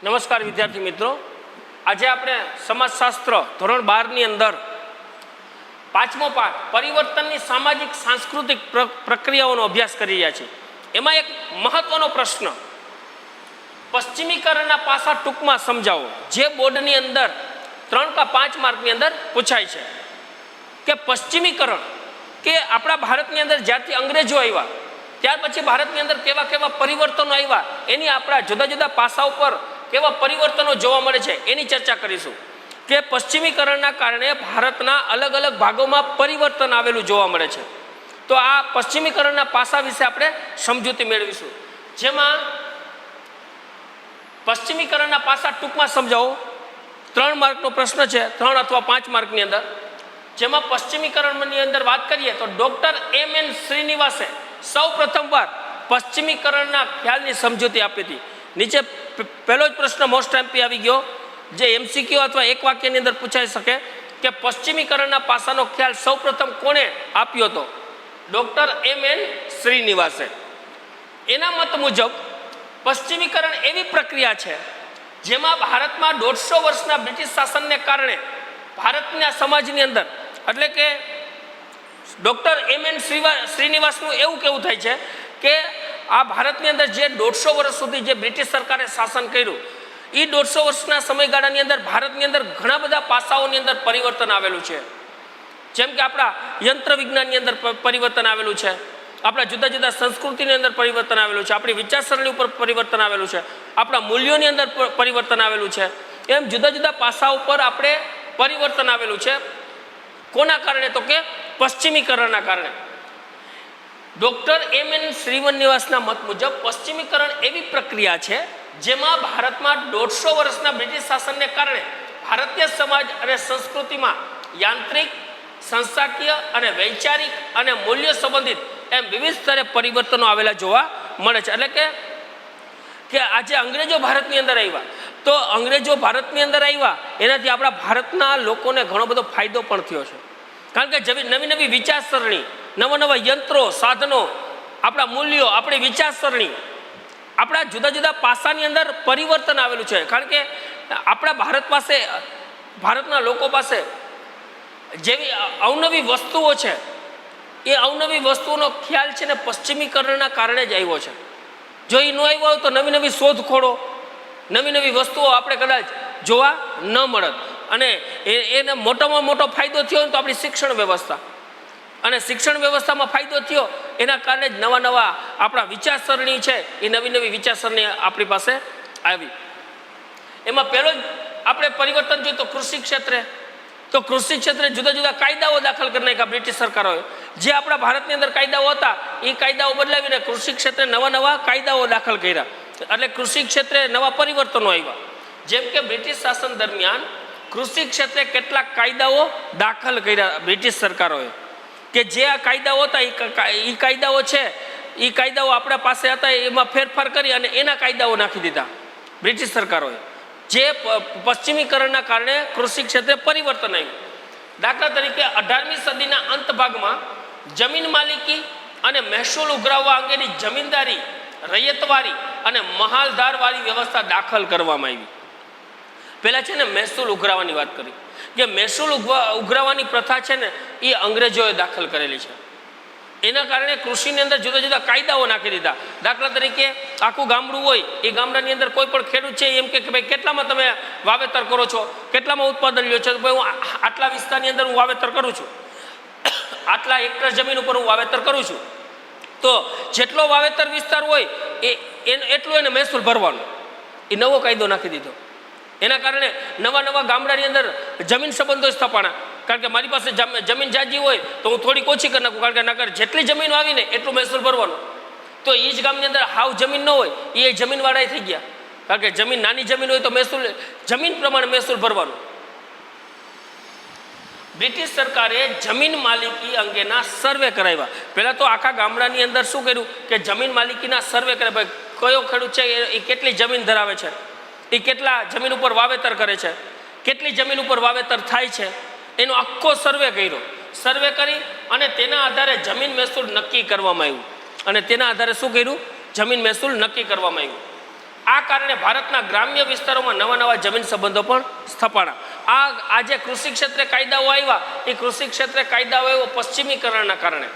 નમસ્કાર વિદ્યાર્થી મિત્રો, આજે આપણે સમાજશાસ્ત્ર ધોરણ 12 ની અંદર પાંચમો પાઠ પરિવર્તનની સામાજિક સાંસ્કૃતિક પ્રક્રિયાઓનો અભ્યાસ કરી રહ્યા છીએ। એમાં એક મહત્વનો પ્રશ્ન પશ્ચિમીકરણના પાસા ટૂંકમાં સમજાવો, જે બોર્ડની અંદર 3 કે 5 માર્કની અંદર પૂછાય છે કે પશ્ચિમીકરણ કે આપણા ભારતની અંદર જ્યારથી અંગ્રેજો આવ્યા ત્યાર પછી ભારતની અંદર કેવા કેવા પરિવર્તનો આવ્યા, એની આપણા જુદા જુદા પાસાઓ પર કેવા પરિવર્તનો જોવા મળે છે એની ચર્ચા કરીશું। કે પશ્ચિમીકરણના કારણે ભારતના અલગ અલગ ભાગોમાં પરિવર્તન આવેલું જોવા મળે છે। તો આ પશ્ચિમીકરણના પાસા વિશે આપણે સમજૂતી મેળવીશું, જેમાં પશ્ચિમીકરણના પાસા ટૂંકમાં સમજાવો 3 માર્કનો પ્રશ્ન છે, 3 અથવા 5 માર્કની અંદર। જેમાં પશ્ચિમીકરણની અંદર વાત કરીએ તો ડૉક્ટર M.N. શ્રીનિવાસે સૌ પ્રથમવાર પશ્ચિમીકરણના ખ્યાલની સમજૂતી આપી હતી। નીચે પહેલો જ પ્રશ્ન મોસ્ટ એમપી આવી ગયો, જે MCQ અથવા એક વાક્યની અંદર પૂછાઈ શકે કે પશ્ચિમીકરણના પાસાનો ખ્યાલ સૌ પ્રથમ કોણે આપ્યો હતો? Doctor M.N. શ્રીનિવાસે। એના મત મુજબ પશ્ચિમીકરણ એવી પ્રક્રિયા છે જેમાં ભારતમાં 150 વર્ષના બ્રિટિશ શાસનને કારણે ભારતના સમાજની અંદર, એટલે કે ડૉક્ટર M.N. શ્રીનિવાસનું એવું કહેવું થાય છે કે આ ભારતની અંદર જે 150 વર્ષ સુધી જે બ્રિટિશ સરકારે શાસન કર્યું, એ 150 વર્ષના સમયગાળાની અંદર ભારતની અંદર ઘણા બધા પાસાઓની અંદર પરિવર્તન આવેલું છે। જેમ કે આપણા યંત્ર વિજ્ઞાનની અંદર પરિવર્તન આવેલું છે, આપણા જુદા જુદા સંસ્કૃતિની અંદર પરિવર્તન આવેલું છે, આપણી વિચારસરણી ઉપર પરિવર્તન આવેલું છે, આપણા મૂલ્યોની અંદર પરિવર્તન આવેલું છે। એમ જુદા જુદા પાસાઓ પર આપણે પરિવર્તન આવેલું છે। કોના કારણે? તો કે પશ્ચિમીકરણના કારણે। Doctor M.N. શ્રીનિવાસના મત મુજબ પશ્ચિમીકરણ એવી પ્રક્રિયા છે જેમાં ભારતમાં 150 વર્ષના બ્રિટિશ શાસનને કારણે ભારતીય સમાજ અને સંસ્કૃતિમાં યાંત્રિક, સંસ્થાકીય અને વૈચારિક અને મૂલ્ય સંબંધિત એમ વિવિધ સ્તરે પરિવર્તનો આવેલા જોવા મળે છે। એટલે કે આજે અંગ્રેજો ભારતની અંદર આવ્યા, તો અંગ્રેજો ભારતની અંદર આવ્યા એનાથી આપણા ભારતના લોકોને ઘણો બધો ફાયદો પણ થયો છે, કારણ કે નવી નવી વિચારસરણી, નવા નવા યંત્રો, સાધનો, આપણા મૂલ્યો, આપણી વિચારસરણી, આપણા જુદા જુદા પાસાની અંદર પરિવર્તન આવેલું છે। કારણ કે આપણા ભારત પાસે, ભારતના લોકો પાસે જેવી અવનવી વસ્તુઓ છે, એ અવનવી વસ્તુઓનો ખ્યાલ છે ને પશ્ચિમીકરણના કારણે જ આવ્યો છે। જો એ ન આવ્યો હોય તો નવી નવી શોધખોળો, નવી નવી વસ્તુઓ આપણે કદાચ જોવા ન મળત। અને એને મોટામાં મોટો ફાયદો થયો તો આપણી શિક્ષણ વ્યવસ્થા, અને શિક્ષણ વ્યવસ્થામાં ફાયદો થયો એના કારણે જ નવા નવા આપણા વિચારસરણી છે, એ નવી નવી વિચારસરણી આપણી પાસે આવી। એમાં પહેલો જ આપણે પરિવર્તન જોઈએ તો કૃષિ ક્ષેત્રે, તો કૃષિ ક્ષેત્રે જુદા જુદા કાયદાઓ દાખલ કરી નાખ્યા બ્રિટિશ સરકારોએ। જે આપણા ભારતની અંદર કાયદાઓ હતા એ કાયદાઓ બદલાવીને કૃષિ ક્ષેત્રે નવા નવા કાયદાઓ દાખલ કર્યા, એટલે કૃષિ ક્ષેત્રે નવા પરિવર્તનો આવ્યા। જેમ કે બ્રિટિશ શાસન દરમિયાન કૃષિ ક્ષેત્રે કેટલાક કાયદાઓ દાખલ કર્યા બ્રિટિશ સરકારોએ, કે જે આ કાયદાઓ હતા એ કાયદાઓ છે, એ કાયદાઓ આપણા પાસે હતા એમાં ફેરફાર કરી અને એના કાયદાઓ નાખી દીધા બ્રિટિશ સરકારોએ, જે પશ્ચિમીકરણના કારણે કૃષિ ક્ષેત્રે પરિવર્તન આવ્યું। દાખલા તરીકે 18મી સદીના અંત ભાગમાં જમીન માલિકી અને મહેસૂલ ઉઘરાવવા અંગેની જમીનદારી, રૈયતવારી અને મહાલધારવાળી વ્યવસ્થા દાખલ કરવામાં આવી। પહેલાં છે ને મહેસૂલ ઉઘરાવવાની વાત કરી, કે મહેસૂલ ઉઘરાવવાની પ્રથા છે ને એ અંગ્રેજોએ દાખલ કરેલી છે। એના કારણે કૃષિની અંદર જુદા જુદા કાયદાઓ નાખી દીધા। દાખલા તરીકે આખું ગામડું હોય, એ ગામડાની અંદર કોઈ પણ ખેડૂત છે એમ કે ભાઈ કેટલામાં તમે વાવેતર કરો છો, કેટલામાં ઉત્પાદન લ્યો છો? તો ભાઈ હું આટલા વિસ્તારની અંદર હું વાવેતર કરું છું, આટલા હેક્ટર જમીન ઉપર હું વાવેતર કરું છું, તો જેટલો વાવેતર વિસ્તાર હોય એટલું એને મહેસૂલ ભરવાનો, એ નવો કાયદો નાખી દીધો। એના કારણે નવા નવા ગામડાની અંદર જમીન સંબંધો સ્થપાણા, કારણ કે મારી પાસે જમીન જાજી હોય તો હું થોડીક ઓછી કરી નાખું, કારણ કે નકર જેટલી જમીન આવીને એટલું મહેસૂલ ભરવાનું। તો એ જ ગામની અંદર હાવ જમીન ન હોય એ જમીનવાળા થઈ ગયા, કારણ કે જમીન નાની જમીન હોય તો મહેસૂલ જમીન પ્રમાણે મહેસૂલ ભરવાનું। બ્રિટિશ સરકારે જમીન માલિકી અંગેના સર્વે કરાવ્યા। પહેલાં તો આખા ગામડાની અંદર શું કર્યું કે જમીન માલિકીના સર્વે કરે, ભાઈ કયો ખેડૂત છે એ કેટલી જમીન ધરાવે છે, એ કેટલા જમીન ઉપર વાવેતર કરે છે, કેટલી જમીન ઉપર વાવેતર થાય છે, એનો આખો સર્વે કર્યો। સર્વે કરી અને તેના આધારે જમીન મહેસૂલ નક્કી કરવામાં આવ્યું, અને તેના આધારે શું કર્યું? જમીન મહેસૂલ નક્કી કરવામાં આવ્યું। આ કારણે ભારતના ગ્રામ્ય વિસ્તારોમાં નવા નવા જમીન સંબંધો પણ સ્થપાણા. આ જે કૃષિ ક્ષેત્રે કાયદાઓ આવ્યા એ કૃષિ ક્ષેત્રે કાયદાઓ આવ્યો પશ્ચિમીકરણના કારણે.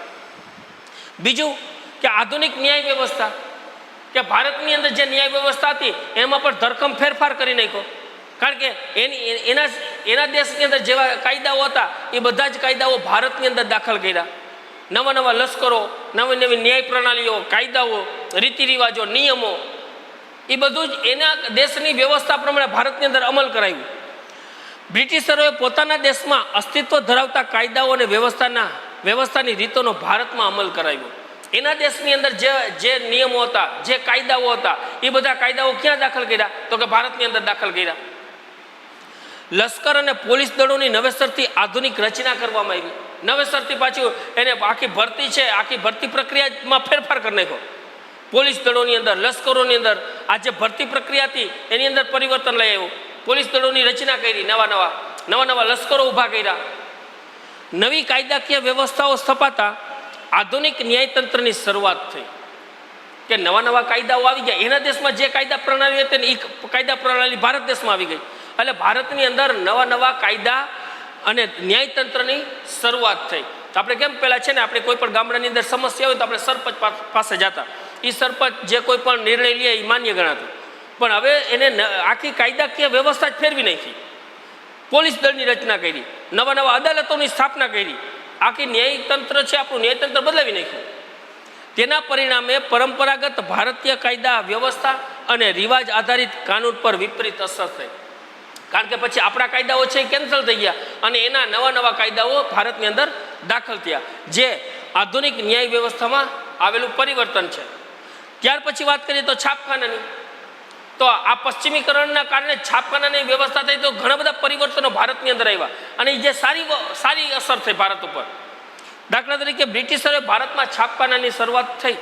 બીજું કે આધુનિક ન્યાય વ્યવસ્થા, કે ભારતની અંદર જે ન્યાય વ્યવસ્થા હતી એમાં પણ ધરખમ ફેરફાર કરી નાખ્યો. કારણ કે એના દેશની અંદર જેવા કાયદાઓ હતા એ બધા જ કાયદાઓ ભારતની અંદર દાખલ કર્યા. નવા નવા લશ્કરો, નવી નવી ન્યાય પ્રણાલીઓ, કાયદાઓ, રીતિ રિવાજો, નિયમો એ બધું જ એના દેશની વ્યવસ્થા પ્રમાણે ભારતની અંદર અમલ કરાયું. બ્રિટિશરોએ પોતાના દેશમાં અસ્તિત્વ ધરાવતા કાયદાઓ અને વ્યવસ્થાની રીતોનો ભારતમાં અમલ કરાવ્યો. એના દેશની અંદર જે નિયમો હતા, જે કાયદાઓ હતા એ બધા કાયદાઓ ક્યાં દાખલ કર્યા? તો કે ભારતની અંદર દાખલ કર્યા. લશ્કર અને પોલીસ દળોની નવેસરથી આધુનિક રચના કરવામાં આવી. નવેસરથી પાછું એને આખી ભરતી છે, આખી ભરતી પ્રક્રિયામાં ફેરફાર કરી નાખ્યો. પોલીસ દળોની અંદર, લશ્કરોની અંદર આ જે ભરતી પ્રક્રિયા હતી એની અંદર પરિવર્તન લઈ આવ્યું. પોલીસ દળોની રચના કરી, નવા નવા લશ્કરો ઊભા કર્યા. નવી કાયદાકીય વ્યવસ્થાઓ સ્થપાતા આધુનિક ન્યાયતંત્રની શરૂઆત થઈ. કે નવા કાયદાઓ આવી ગયા. એના દેશમાં જે કાયદા પ્રણાલી હતી એ કાયદા પ્રણાલી ભારત દેશમાં આવી ગઈ. એટલે ભારતની અંદર નવા કાયદા અને ન્યાયતંત્રની શરૂઆત થઈ. આપણે કેમ પહેલાં છે ને આપણે કોઈ પણ ગામડાની અંદર સમસ્યા હોય તો આપણે સરપંચ પાસે જતા, એ સરપંચ જે કોઈ પણ નિર્ણય લે એ માન્ય ગણાતું. પણ હવે એને આખી કાયદાકીય વ્યવસ્થા જ ફેરવી નાખી. પોલીસ દળની રચના કરી, નવા અદાલતોની સ્થાપના કરી, આખી ન્યાયતંત્ર છે આપણું ન્યાયતંત્ર બદલાવી નાખ્યું. તેના પરિણામે પરંપરાગત ભારતીય કાયદા વ્યવસ્થા અને રિવાજ આધારિત કાનૂન પર વિપરીત અસર થઈ. કારણ કે પછી આપણા કાયદાઓ છે એ કેન્સલ થઈ ગયા અને એના નવા કાયદાઓ ભારતની અંદર દાખલ થયા, જે આધુનિક ન્યાય વ્યવસ્થામાં આવેલું પરિવર્તન છે. ત્યાર પછી વાત કરીએ તો છાપખાનાની, તો આ પશ્ચિમીકરણના કારણે છાપખાનાની વ્યવસ્થા થઈ તો ઘણા બધા પરિવર્તનો ભારતની અંદર આવ્યા અને જે સારી અસર થઈ ભારત ઉપર. દાખલા તરીકે બ્રિટિશરોએ ભારતમાં છાપખાનાની શરૂઆત થઈ.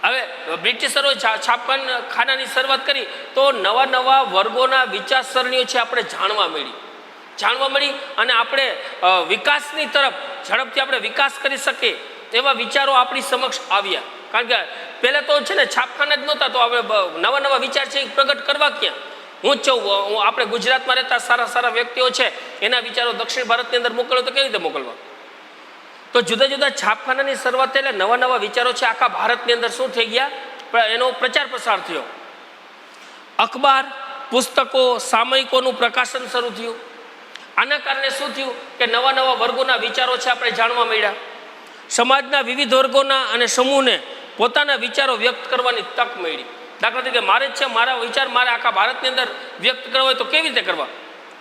હવે બ્રિટિશરોએ છાપખાનાની શરૂઆત કરી તો નવા વર્ગોના વિચારસરણીઓ છે આપણે જાણવા મળી અને આપણે વિકાસની તરફ ઝડપથી આપણે વિકાસ કરી શકીએ એવા વિચારો આપણી સમક્ષ આવ્યા. કારણ કે પહેલાં તો છે ને છાપખાના જ નહોતા, તો આપણે નવા વિચાર છે એ પ્રગટ કરવા ક્યાં? હું જ છું, આપણે ગુજરાતમાં રહેતા સારા વ્યક્તિઓ છે એના વિચારો દક્ષિણ ભારતની અંદર મોકલો તો કેવી રીતે મોકલવા? તો જુદા છાપખાનાની શરૂઆત થઈ એટલે નવા વિચારો છે આખા ભારતની અંદર શું થઈ ગયા? એનો પ્રચાર પ્રસાર થયો. અખબાર, પુસ્તકો, સામયિકોનું પ્રકાશન શરૂ થયું. આના કારણે શું થયું કે નવા વર્ગોના વિચારો છે આપણે જાણવા મળ્યા. સમાજના વિવિધ વર્ગોના અને સમૂહને પોતાના વિચારો વ્યક્ત કરવાની તક મળી. દાખલા તરીકે મારે જ છે મારા વિચાર મારે આખા ભારતની અંદર વ્યક્ત કરવા હોય તો કેવી રીતે કરવા?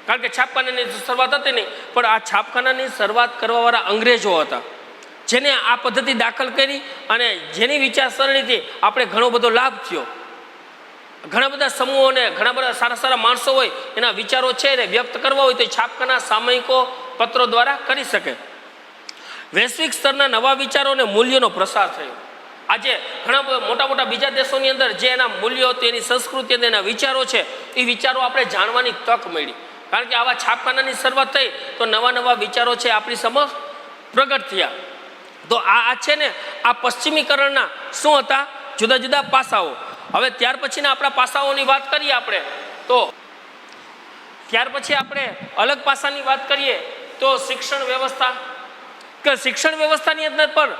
કારણ કે છાપખાનાની શરૂઆત હતી નહીં, પણ આ છાપખાનાની શરૂઆત કરવાવાળા અંગ્રેજો હતા જેને આ પદ્ધતિ દાખલ કરી અને જેની વિચારસરણીથી આપણે ઘણો બધો લાભ થયો. ઘણા બધા સમૂહોને ઘણા બધા સારા માણસો હોય એના વિચારો છે એને વ્યક્ત કરવા હોય તો છાપખાના, સામયિકો, પત્રો દ્વારા કરી શકે. વૈશ્વિક સ્તરના નવા વિચારો અને મૂલ્યોનો પ્રસાર થયો. આજે ઘણા મોટા બીજા દેશોની અંદર જે એના મૂલ્યો હતી, એની સંસ્કૃતિ અને એના વિચારો છે એ વિચારો આપણે જાણવાની તક મળી. કારણ કે આવા છાપખાનાની શરૂઆત થઈ તો નવા વિચારો છે આપણી સમક્ષ પ્રગટ થયા. તો આ છે ને આ પશ્ચિમીકરણના શું હતા? જુદા પાસાઓ. હવે ત્યાર પછીના આપણા પાસાઓની વાત કરીએ આપણે તો ત્યાર પછી આપણે અલગ પાસાની વાત કરીએ તો શિક્ષણ વ્યવસ્થા. કે શિક્ષણ વ્યવસ્થાની અંદર પણ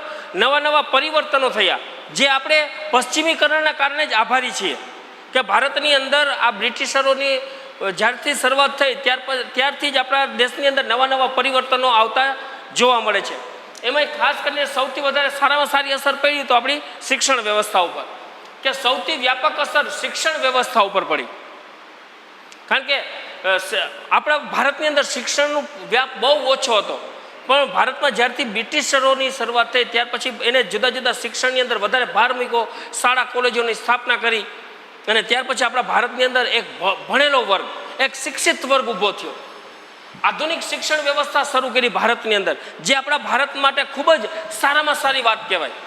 નવા પરિવર્તનો થયા જે આપણે પશ્ચિમીકરણના કારણે જ આભારી છીએ. કે ભારતની અંદર આ બ્રિટિશરોની જ્યારથી શરૂઆત થઈ ત્યારથી જ આપણા દેશની અંદર નવા પરિવર્તનો આવતા જોવા મળે છે. એમાં ખાસ કરીને સૌથી વધારે સારામાં સારી અસર પડી તો આપણી શિક્ષણ વ્યવસ્થા ઉપર, કે સૌથી વ્યાપક અસર શિક્ષણ વ્યવસ્થા ઉપર પડી. કારણ કે આપણા ભારતની અંદર શિક્ષણનો વ્યાપ બહુ ઓછો હતો, પણ ભારતમાં જ્યારથી બ્રિટિશરોની શરૂઆત થઈ ત્યાર પછી એને જુદા શિક્ષણની અંદર વધારે ભાર મૂક્યો, શાળા કોલેજોની સ્થાપના કરી અને ત્યાર પછી આપણા ભારતની અંદર એક ભણેલો વર્ગ, એક શિક્ષિત વર્ગ ઊભો થયો. આધુનિક શિક્ષણ વ્યવસ્થા શરૂ કરી ભારતની અંદર, જે આપણા ભારત માટે ખૂબ જ સારામાં સારી વાત કહેવાય.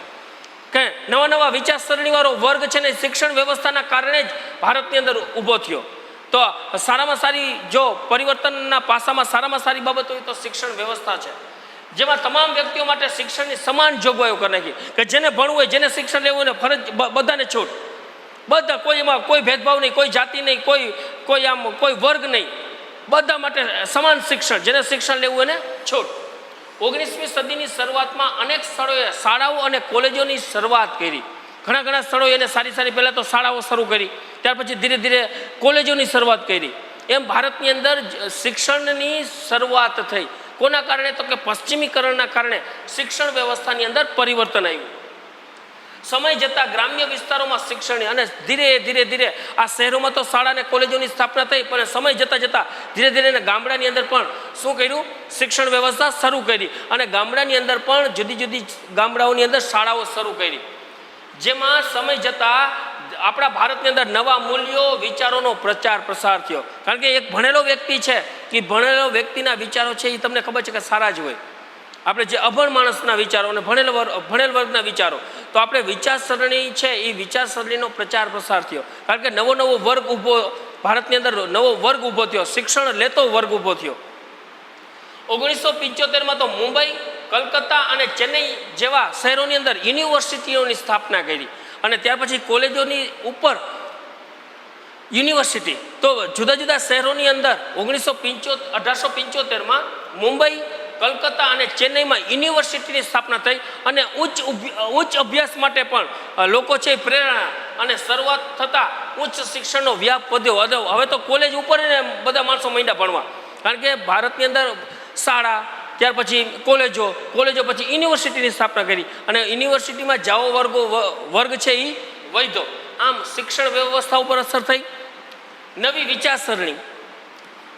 કે નવા વિચારસરણીવાળો વર્ગ છે ને શિક્ષણ વ્યવસ્થાના કારણે જ ભારતની અંદર ઊભો થયો. તો સારામાં સારી જો પરિવર્તનના પાસામાં સારામાં સારી બાબત હોય તો શિક્ષણ વ્યવસ્થા છે, જેમાં તમામ વ્યક્તિઓ માટે શિક્ષણની સમાન જોગવાઈઓ કરી નાખી. કે જેને ભણવું હોય, જેને શિક્ષણ લેવું હોય ફરજ બધાને છૂટ. બધા, કોઈ એમાં કોઈ ભેદભાવ નહીં, કોઈ જાતિ નહીં, કોઈ આમ કોઈ વર્ગ નહીં, બધા માટે સમાન શિક્ષણ. જેને શિક્ષણ લેવું એને છૂટ. 19મી સદીની શરૂઆતમાં અનેક સ્થળોએ શાળાઓ અને કોલેજોની શરૂઆત કરી. ઘણા સ્થળોએ એને સારી પહેલાં તો શાળાઓ શરૂ કરી, ત્યાર પછી ધીરે ધીરે કોલેજોની શરૂઆત કરી. એમ ભારતની અંદર શિક્ષણની શરૂઆત થઈ. કોના કારણે? તો કે પશ્ચિમીકરણના કારણે શિક્ષણ વ્યવસ્થાની અંદર પરિવર્તન આવ્યું. સમય જતાં ગ્રામ્ય વિસ્તારોમાં શિક્ષણની અને ધીરે આ શહેરોમાં તો શાળા અને કોલેજોની સ્થાપના થઈ, પણ સમય જતાં ધીરે ધીરે ગામડાની અંદર પણ શું કર્યું? શિક્ષણ વ્યવસ્થા શરૂ કરી અને ગામડાની અંદર પણ જુદી ગામડાઓની અંદર શાળાઓ શરૂ કરી. જેમાં સમય જતાં આપણા ભારતની અંદર નવા મૂલ્યો, વિચારોનો પ્રચાર પ્રસાર થયો. કારણ કે એક ભણેલો વ્યક્તિ છે, કે ભણેલો વ્યક્તિના વિચારો છે એ તમને ખબર છે કે સારા જ હોય. આપણે જે અભણ માણસના વિચારો અને ભણેલ વર્ગના વિચારો, તો આપણે વિચારસરણી છે એ વિચારસરણીનો પ્રચાર પ્રસાર થયો. કારણ કે નવો વર્ગ ઊભો, ભારતની અંદર નવો વર્ગ ઊભો થયો, શિક્ષણ લેતો વર્ગ ઊભો થયો. 1975માં તો મુંબઈ, કલકત્તા અને ચેન્નઈ જેવા શહેરોની અંદર યુનિવર્સિટીઓની સ્થાપના કરી અને ત્યાર પછી કોલેજોની ઉપર યુનિવર્સિટી. તો જુદા શહેરોની અંદર 1875માં મુંબઈ, કલકત્તા અને ચેન્નઈમાં યુનિવર્સિટીની સ્થાપના થઈ અને ઉચ્ચ અભ્યાસ માટે પણ લોકો છે પ્રેરણા અને શરૂઆત થતાં ઉચ્ચ શિક્ષણનો વ્યાપ વધ્યો. હવે તો કોલેજ ઉપર બધા માણસો માંડ્યા ભણવા. કારણ કે ભારતની અંદર શાળા, ત્યાર પછી કોલેજો પછી યુનિવર્સિટીની સ્થાપના કરી અને યુનિવર્સિટીમાં જાઓ વર્ગ છે એ વધ્યો. આમ શિક્ષણ વ્યવસ્થા ઉપર અસર થઈ. નવી વિચારસરણી,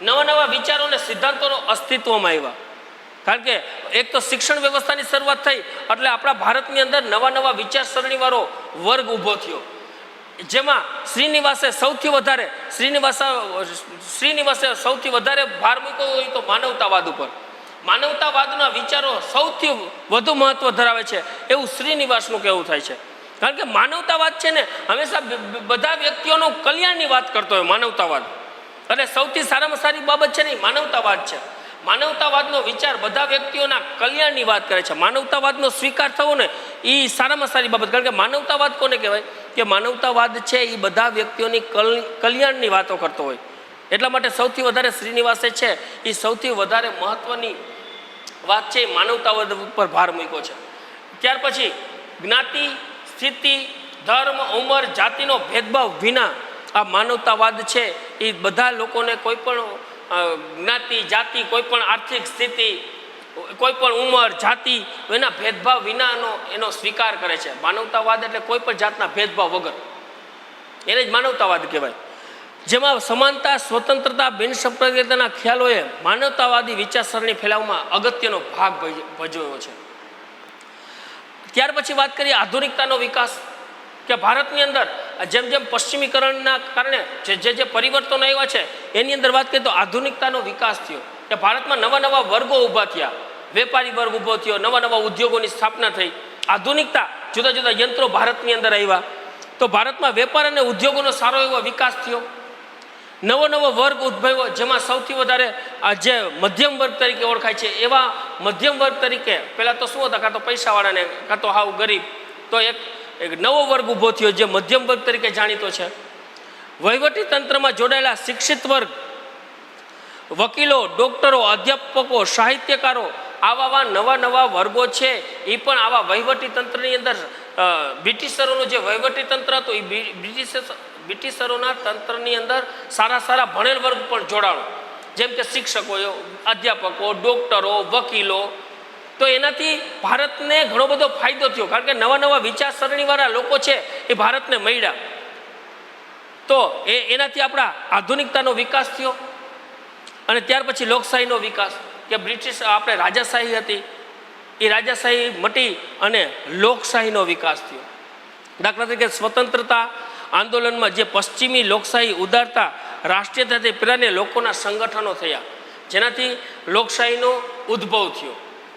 નવા વિચારો અને સિદ્ધાંતોનો અસ્તિત્વમાં આવ્યા. કારણ કે એક તો શિક્ષણ વ્યવસ્થાની શરૂઆત થઈ એટલે આપણા ભારતની અંદર નવા વિચારસરણીવાળો વર્ગ ઊભો થયો. જેમાં શ્રીનિવાસે સૌથી વધારે ભાર મૂક્યો હોય તો માનવતાવાદ ઉપર. માનવતાવાદના વિચારો સૌથી વધુ મહત્વ ધરાવે છે એવું શ્રીનિવાસનું કહેવું થાય છે. કારણ કે માનવતાવાદ છે ને હંમેશા બધા વ્યક્તિઓનું કલ્યાણની વાત કરતો હોય માનવતાવાદ. એટલે સૌથી સારામાં સારી બાબત છે ને માનવતાવાદ છે. માનવતાવાદનો વિચાર બધા વ્યક્તિઓના કલ્યાણની વાત કરે છે. માનવતાવાદનો સ્વીકાર થવો ને એ સારામાં સારી બાબત. કારણ કે માનવતાવાદ કોને કહેવાય? કે માનવતાવાદ છે એ બધા વ્યક્તિઓની કલ્યાણની વાતો કરતો હોય. એટલા માટે સૌથી વધારે શ્રીનિવાસે છે એ સૌથી વધારે મહત્વની વાત છે એ માનવતાવાદ ઉપર ભાર મૂક્યો છે. ત્યાર પછી જ્ઞાતિ, સ્થિતિ, ધર્મ, ઉંમર, જાતિનો ભેદભાવ વિના આ માનવતાવાદ છે એ બધા લોકોને કોઈ પણ જ્ઞાતિ, જાતિ, કોઈ પણ આર્થિક સ્થિતિ, કોઈ પણ ઉંમર, જાતિ એના ભેદભાવ વિનાનો એનો સ્વીકાર કરે છે. માનવતાવાદ એટલે કોઈ પણ જાતના ભેદભાવ વગર, એને જ માનવતાવાદ કહેવાય. જેમાં સમાનતા, સ્વતંત્રતા, બિનસંપ્રદાયતાના ખ્યાલોએ માનવતાવાદી વિચારસરણી ફેલાવવામાં અગત્યનો ભાગ ભજવ્યો છે. ત્યાર પછી વાત કરીએ આધુનિકતાનો વિકાસ. કે ભારતની અંદર જેમ પશ્ચિમીકરણના કારણે જે પરિવર્તનો આવ્યા છે એની અંદર વાત કરીએ તો આધુનિકતાનો વિકાસ થયો. કે ભારતમાં નવા વર્ગો ઊભા થયા. વેપારી વર્ગ ઊભો થયો, નવા ઉદ્યોગોની સ્થાપના થઈ. આધુનિકતા, જુદા યંત્રો ભારતની અંદર આવ્યા. તો ભારતમાં વેપાર અને ઉદ્યોગોનો સારો એવો વિકાસ થયો. નવો વર્ગ ઉદ્ભવ્યો. જેમાં સૌથી વધારે જે મધ્યમ વર્ગ તરીકે ઓળખાય છે એવા મધ્યમ વર્ગ તરીકે પહેલાં તો શું હતા? કાં તો પૈસાવાળાને, કાં તો હાવ ગરીબ. તો એક નવો વર્ગ ઊભો થયો જે મધ્યમ વર્ગ તરીકે જાણીતો છે. વહીવટી તંત્રમાં જોડાયેલા શિક્ષિત વર્ગ, વકીલો, ડોક્ટરો, અધ્યાપકો, સાહિત્યકારો, આવા નવા વર્ગો છે એ પણ આવા વહીવટી તંત્રની અંદર બ્રિટિશરોનું જે વહીવટી તંત્ર હતું એ બ્રિટિશરોના તંત્રની અંદર સારા ભણેલ વર્ગ પણ જોડાણો. જેમ કે શિક્ષકો, અધ્યાપકો, ડોક્ટરો, વકીલો. તો એનાથી ભારતને ઘણો બધો ફાયદો થયો. કારણ કે નવા વિચારસરણીવાળા લોકો છે એ ભારતને મળ્યા. તો એનાથી આપણા આધુનિકતાનો વિકાસ થયો. અને ત્યાર પછી લોકશાહીનો વિકાસ. કે બ્રિટિશ આપણે રાજાશાહી હતી એ રાજાશાહી મટી અને લોકશાહીનો વિકાસ થયો. દાખલા તરીકે સ્વતંત્રતા આંદોલનમાં જે પશ્ચિમી લોકશાહી ઉદારતા, રાષ્ટ્રીયતાથી પ્રેરાને લોકોના સંગઠનો થયા, જેનાથી લોકશાહીનો ઉદ્ભવ થયો.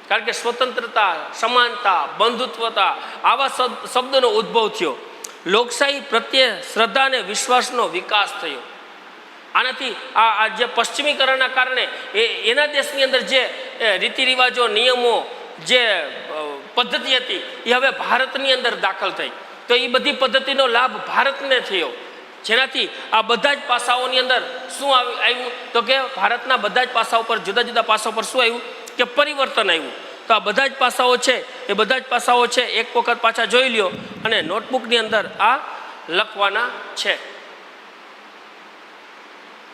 કારણ કે સ્વતંત્રતા, સમાનતા, બંધુત્વતા આવા શબ્દોનો ઉદ્ભવ થયો. લોકશાહી પ્રત્યે શ્રદ્ધા અને વિશ્વાસનો વિકાસ થયો. આનાથી આ જે પશ્ચિમીકરણના કારણે એના દેશની અંદર જે રીતિ રિવાજો, નિયમો, જે પદ્ધતિ હતી એ હવે ભારતની અંદર દાખલ થઈ. તો એ બધી પદ્ધતિનો લાભ ભારતને થયો, જેનાથી આ બધા જ પાસાઓની અંદર શું આવ્યું તો કે ભારતના બધા જ પાસાઓ પર જુદા જુદા પાસાઓ પર શું આવ્યું કે પરિવર્તન આવ્યું। તો આ બધા જ પાસાઓ છે એ બધા જ પાસાઓ છે એક વખત પાછા જોઈ લ્યો અને નોટબુકની અંદર આ લખવાના છે।